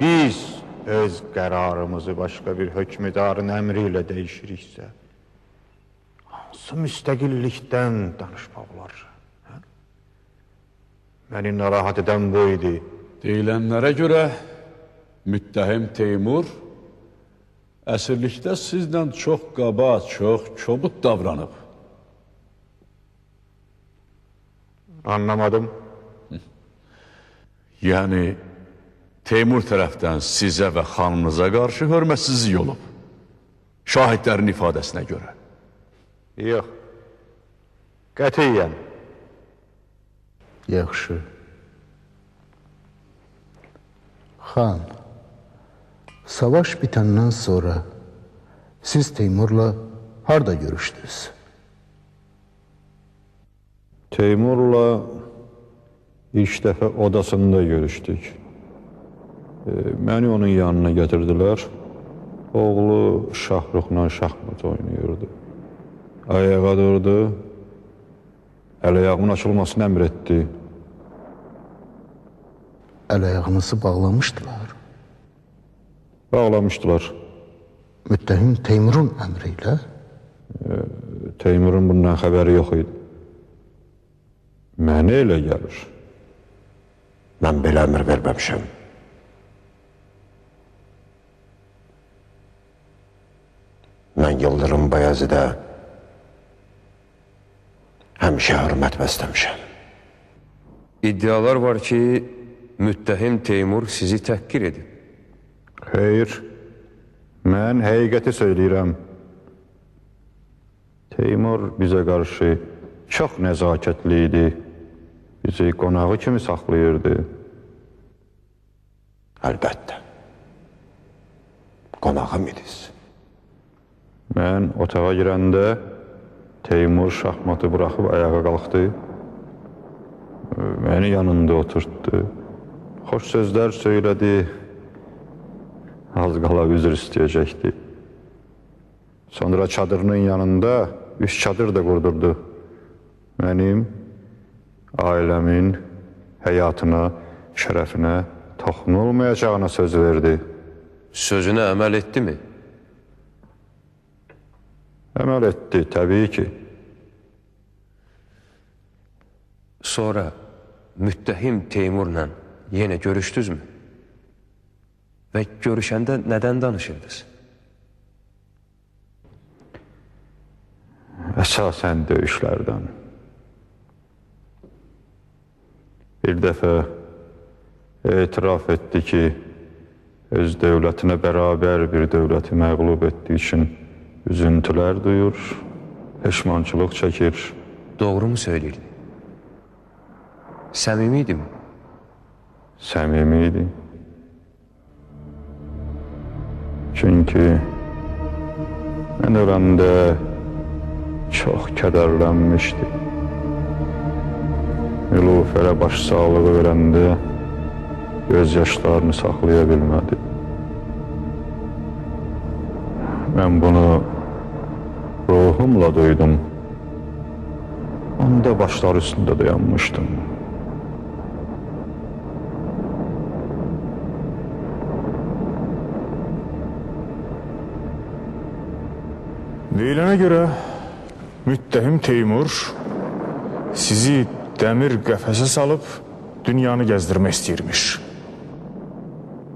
Biz öz qərarımızı başqa bir hökmdarın əmri ilə dəyişiriksə, hansı müstəqillikdən danışmaq olar? Məni narahat edən bu idi. Deyilənlərə görə müttəhim Teymur əsirlikdə sizlə çox qaba, çox kobud davranıb. Anlamadım. Yəni, Teymur tərəfdən sizə və xanınıza qarşı hörmətsizlik olub. Şahidlərin ifadəsinə görə. Yox. Qətiyyən. Yaxşı. Xan, savaş bitəndən sonra siz Teymurla harda görüşdünüz? Teymurla ilk dəfə odasında görüşdük. Məni onun yanına gətirdilər. Oğlu Şahruxla şahmat oynayırdı. Ayağa durdu. Əl-ayağımın açılmasını əmr etdi. Əl-ayağınızı bağlamışdılar. Bağlamışdılar. Müttəhim Teymurun əmri ilə? Teymurun bundan xəbəri yox idi. Mənə elə gəlir. Mən belə əmr verməmişəm. Mən Yıldırım Bayezid'ə həmişə hörmət bəsləmişəm. İddialar var ki, müttəhim Teymur sizi təhqir edib. Xeyr, mən həqiqəti söyləyirəm. Teymur bizə qarşı çox nəzakətli idi. Bizi qonağı kimi saxlayırdı. Əlbəttə. Qonağım idiniz. Mən otağa girəndə Teymur şahmatı buraxıb ayağa qalxdı. Məni yanında oturtdu. Xoş sözlər söylədi. Az qala üzr istəyəcəkdi. Sonra çadırının yanında 3 çadır da qurdurdu. Mənim, ailəmin həyatına, şərəfinə toxunulmayacağına söz verdi. Sözünə əməl etdi mi? Əməl etdi, təbii ki. Sonra müttəhim Teymurla yenə görüşdünüzmü? Və görüşəndə nədən danışırdınız? Əsasən döyüşlərdən. Bir dəfə etiraf etdi ki, öz dövlətinə bərabər bir dövləti məğlub etdiyi üçün üzüntülər duyur, peşmançılıq çəkir. Doğru mu söyləyirdi? Səmimi idi mi? Səmimi idi. Çünki mən öləndə çox kədərlənmişdi. Nilufərə başsağlığı verəndə göz yaşlarını saxlaya bilmədi. Mən bunu ruhumla duydum. Onda başlar üstündə dayanmışdım. Deyilənə görə müttəhim Teymur sizi dəmir qəfəsə salıb dünyanı gəzdirmək istəyirmiş.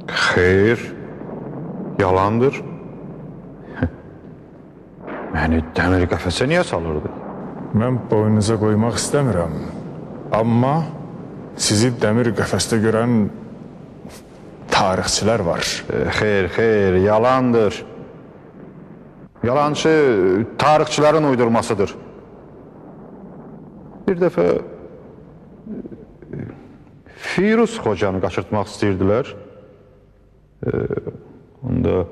Xeyr, yalandır. Məni dəmir qəfəsə niyə salırdı? Mən boynunuza qoymaq istəmirəm. Amma sizi dəmir qəfəsdə görən tarixçilər var. Xeyr, yalandır. Yalançı tarixçilərin uydurmasıdır. Bir dəfə Firuz Xocanı qaçırtmaq istəyirdilər. Onda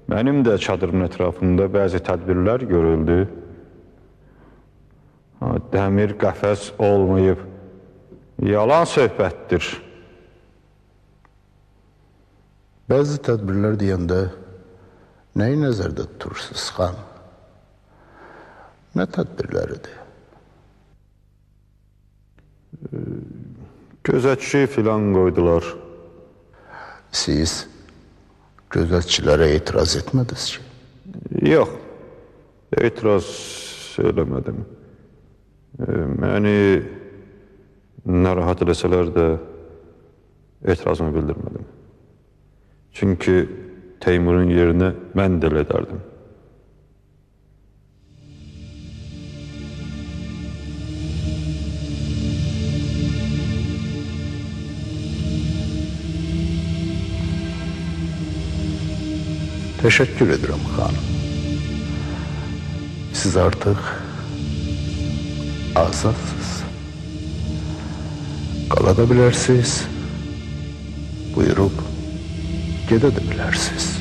mənim də çadırın ətrafında bəzi tədbirlər görüldü. Dəmir qəfəs olmayıb, yalan söhbətdir. Bəzi tədbirlər deyəndə nəyi nəzərdə tutursunuz, xan? Nə tədbirləridir? Gözətçi filan qoydular. Siz gözətçilərə etiraz etmədiniz ki? Yox, etiraz eləmədim. Məni narahat eləsələr də etirazımı bildirmədim. Çünki Teymurun yerinə mən də elə edərdim. Teşekkür ederim hanım. Siz artık azadsınız. Kalabilirsiniz. Buyurup gidebilirsiniz.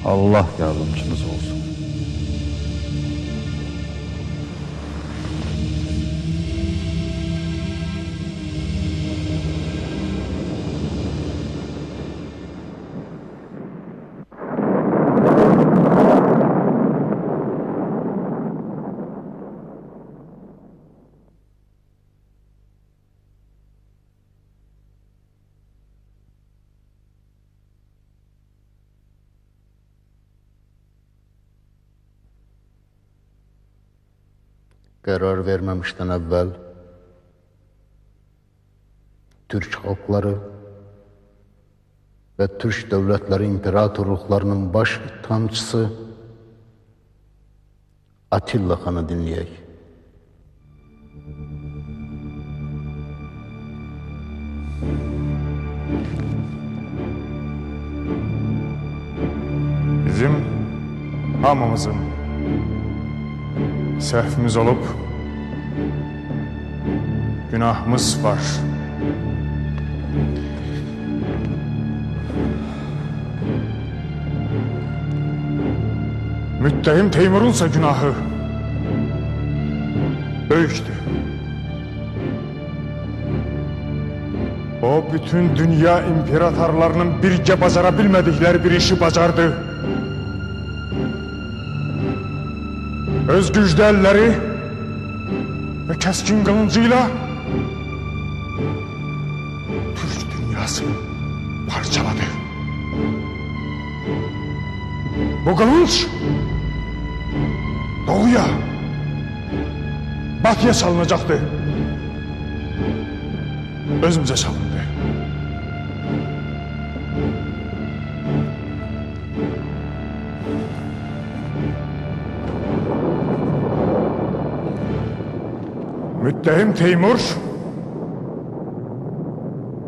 Allah yardımcınız olsun. Qərar verməmişdən əvvəl Türk xalqları və Türk dövlətləri imperatorluqlarının baş itthamçısı Atilla xanı dinləyək. Bizim hamımızın səhvimiz olub, günahımız var. Müttəhim Teymur'unsa günahı böyükdür. O bütün dünya imperatorlarının birgə bacara bilmədikləri bir işi bacardı. Öz güclü əlləri və kəskin qılıncıyla Türk dünyasını parçaladı. Bu qılınc doğuya, batıya salınacaqdı. Özümüzə salındı. Müttəhim Teymur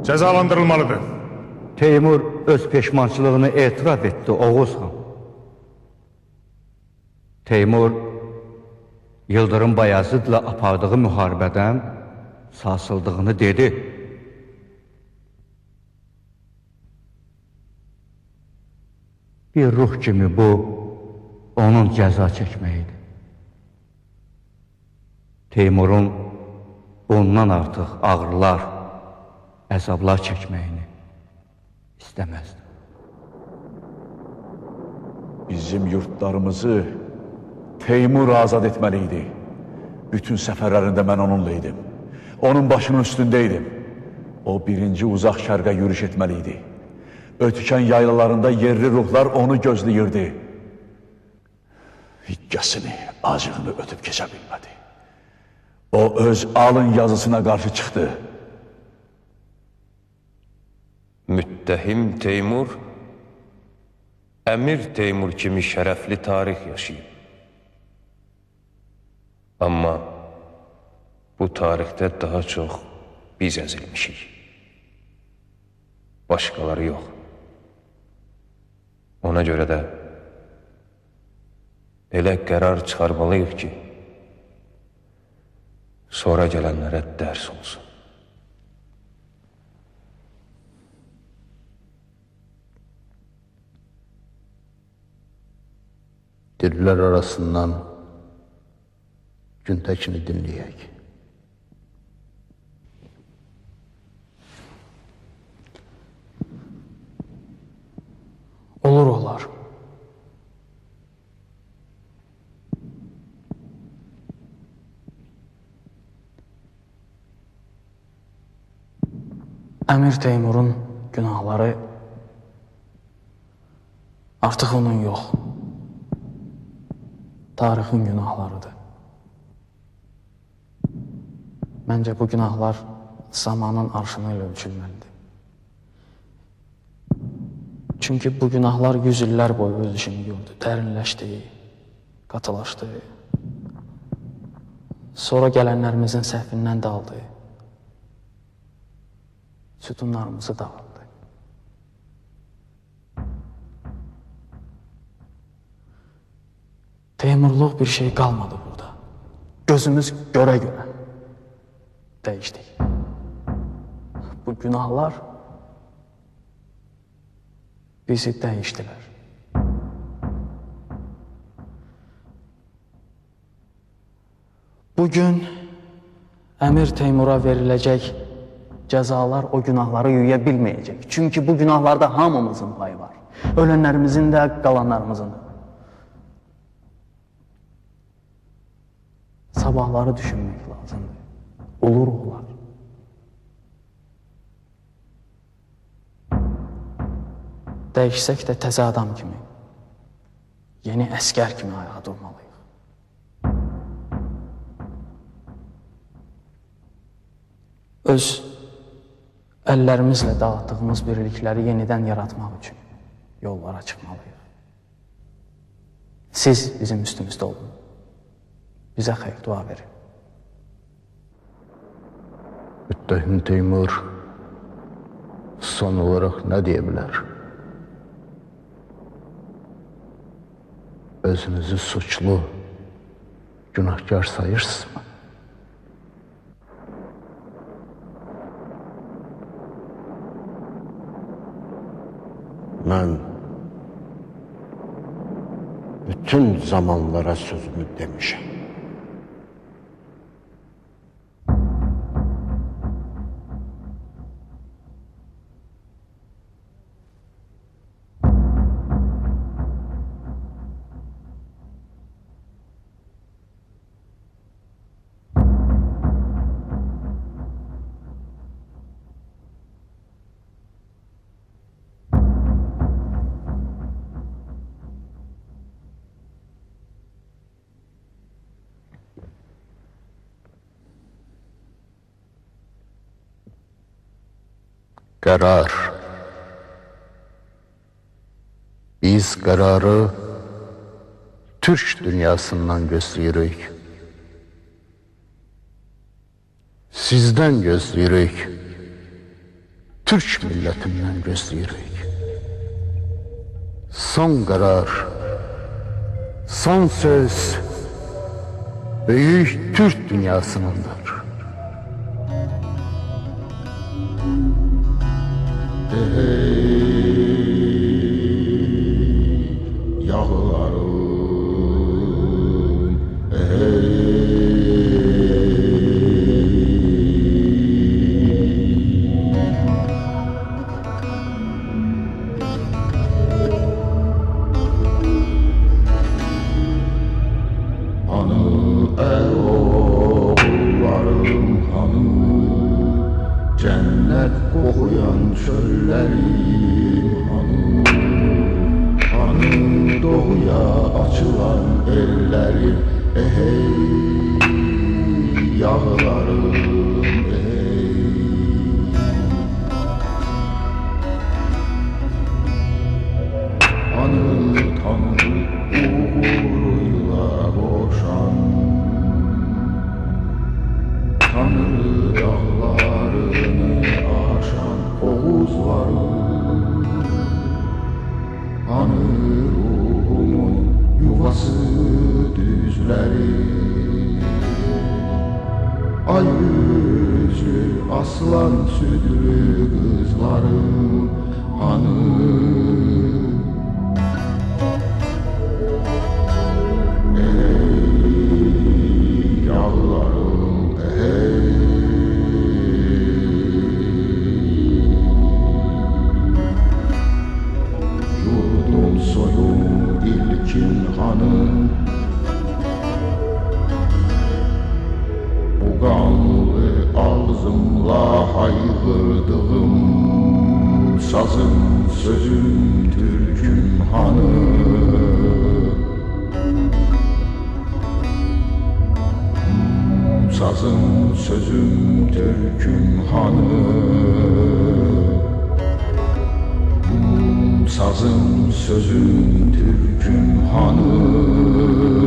cəzalandırılmalıdır. Teymur öz peşmançılığını etiraf etdi, Oğuz xan. Teymur Yıldırım Bayazıdla apardığı müharibədən sarsıldığını dedi. Bir ruh kimi bu onun cəza çəkməyidir. Teymurun bundan artıq ağrılar, əzablar çəkməyini istəməzdim. Bizim yurtlarımızı Teymur azad etmeliydi. Bütün səfərlərində mən onunla idim. Onun başının üstündeydim. O birinci uzaq şərqə yürüş etmeliydi. Ötükən yaylalarında yerli ruhlar onu gözləyirdi. Hikkəsini, acığını ötüb keçə bilmədi. O öz alın yazısına qarşı çıxdı. Müttəhim Teymur, Əmir Teymur kimi şərəfli tarix yaşayıb. Amma bu tarixdə daha çox biz əzilmişik. Başqaları yox. Ona görə də elə qərar çıxarmalıyıq ki, sonra gələnlərə dərs olsun. Dirlər arasından Güntəkini dinləyək. Olur olar. Əmir Teymurun günahları artıq onun yox, tarixin günahlarıdır. Məncə bu günahlar zamanın arşını ilə ölçülməlidir. Çünki bu günahlar 100 illər boyu öz işini gördü, dərinləşdi, qatılaşdı. Sonra gələnlərimizin səhvindən daldı, sütunlarımızı dağıldı. Teymurluq bir şey qalmadı burada. Gözümüz görə-görə dəyişdik. Bu günahlar bizi dəyişdilər. Bugün Əmir Teymura veriləcək cəzalar o günahları yuya bilməyəcək. Çünki bu günahlarda hamımızın payı var. Ölənlərimizin də, qalanlarımızın da. Sabahları düşünmək lazımdır. Olur olar. Dəyişsək də təzə adam kimi, yeni əskər kimi ayağa durmalıyıq. Öz əllərimizlə dağıtdığımız birlikləri yenidən yaratmaq üçün yollara çıxmalıyıq. Siz bizim üstümüzdə olun. Bizə xeyir dua verin. Müttəhim Teymur son olaraq nə deyə bilər? Özünüzü suçlu, günahkar sayırsınızmı? Mən bütün zamanlara sözümü demişəm. Qərar. Biz qərarı Türk dünyasından gözləyirik. Sizdən gözləyirik. Türk millətindən gözləyirik. Son qərar, son söz böyük Türk dünyasınındır. Yağlarım, ey oğullarım hanım, cennet kokuyan çöllerim hanım, hanım doğuya açılan ellerim, hey yağlarım, Tanrı Tanrı uğruyla koşan, Tanrı dağlarını aşan Oğuzlarım, Tanrı ruhumun yuvası düzleri, ay yüzlü aslan südlü kızlarım, hanım. Yurdum soyum ilkin hanım, bu kanlı ağzımla haykırdığım sazım sözüm türküm hanım. Sazım sözüm türküm hanım, sazım sözüm türküm hanım.